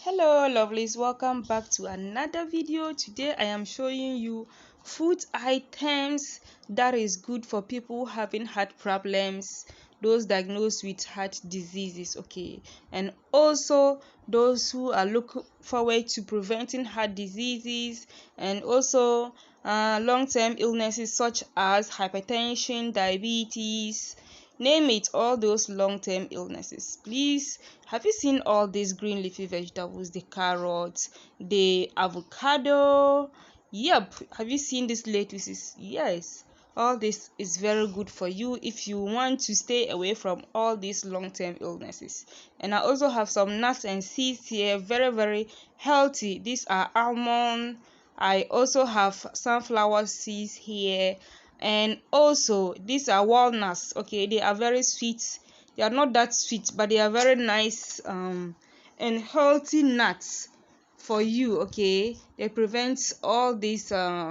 Hello lovelies, welcome back to another video. Today I am showing you food items that is good for people having heart problems, those diagnosed with heart diseases, okay, and also those who are looking forward to preventing heart diseases and also long-term illnesses such as hypertension, diabetes, name it, all those long-term illnesses. Please, have you seen all these green leafy vegetables, the carrots, the avocado? Yep, have you seen these lettuces? Yes, all this is very good for you if you want to stay away from all these long-term illnesses. And I also have some nuts and seeds here, very healthy. These are almonds. I also have sunflower seeds here, and also these are walnuts. Okay, they are very sweet. They are not that sweet, but they are very nice and healthy nuts for you. Okay, they prevent all these all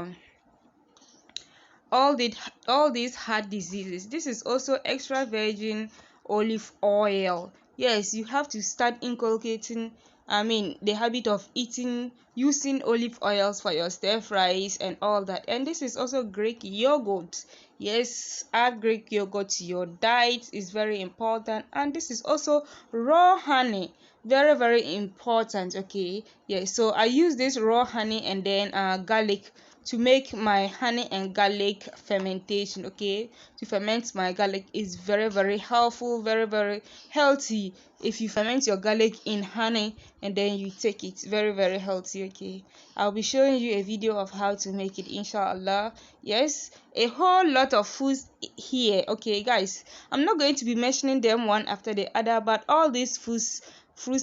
these heart diseases. This is also extra virgin olive oil. Yes, you have to start inculcating the habit of using olive oils for your stir fries and all that. And this is also Greek yogurt. Yes, add Greek yogurt to your diet is very important. And this is also raw honey, very important. Okay, yes, so I use this raw honey and then garlic to make my honey and garlic fermentation. Okay, to ferment my garlic is very helpful, very healthy. If you ferment your garlic in honey and then you take it, very healthy. Okay, I'll be showing you a video of how to make it, inshallah. Yes, a whole lot of foods here. Okay guys, I'm not going to be mentioning them one after the other, but all these fruits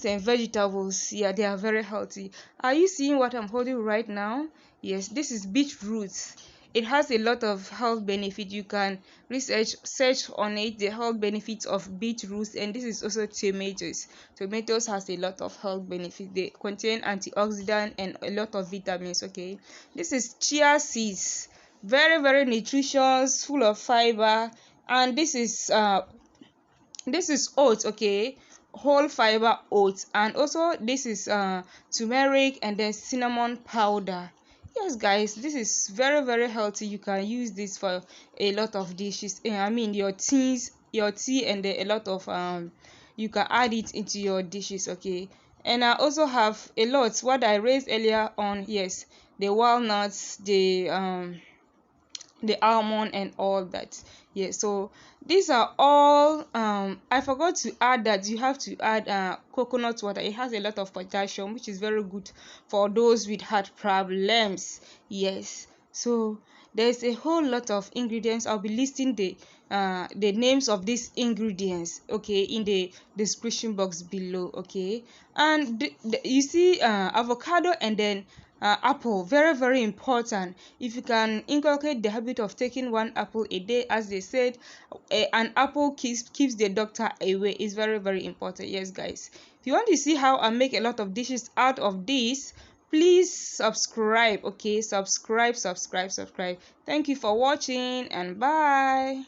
and vegetables, yeah, they are very healthy. Are you seeing what I'm holding right now? Yes, this is beetroot. It has a lot of health benefits. You can search on it, the health benefits of beetroots. And this is also tomatoes. Tomatoes has a lot of health benefits. They contain antioxidant and a lot of vitamins. Okay, this is chia seeds, very nutritious, full of fiber. And this is oats. Okay, whole fiber oats. And also this is turmeric and then cinnamon powder. Yes guys, this is very healthy. You can use this for a lot of dishes. Your tea, and then a lot of you can add it into your dishes. Okay, and I also have a lot what I raised earlier on. Yes, the walnuts, the almond and all that. Yeah, so these are all I forgot to add that you have to add coconut water. It has a lot of potassium, which is very good for those with heart problems. Yes, so there's a whole lot of ingredients. I'll be listing the names of these ingredients, okay, in the description box below. Okay, and you see avocado and then apple, very important. If you can inculcate the habit of taking one apple a day, as they said, an apple keeps the doctor away, is very important. Yes guys, if you want to see how I make a lot of dishes out of this, please subscribe. Okay, subscribe. Thank you for watching and bye.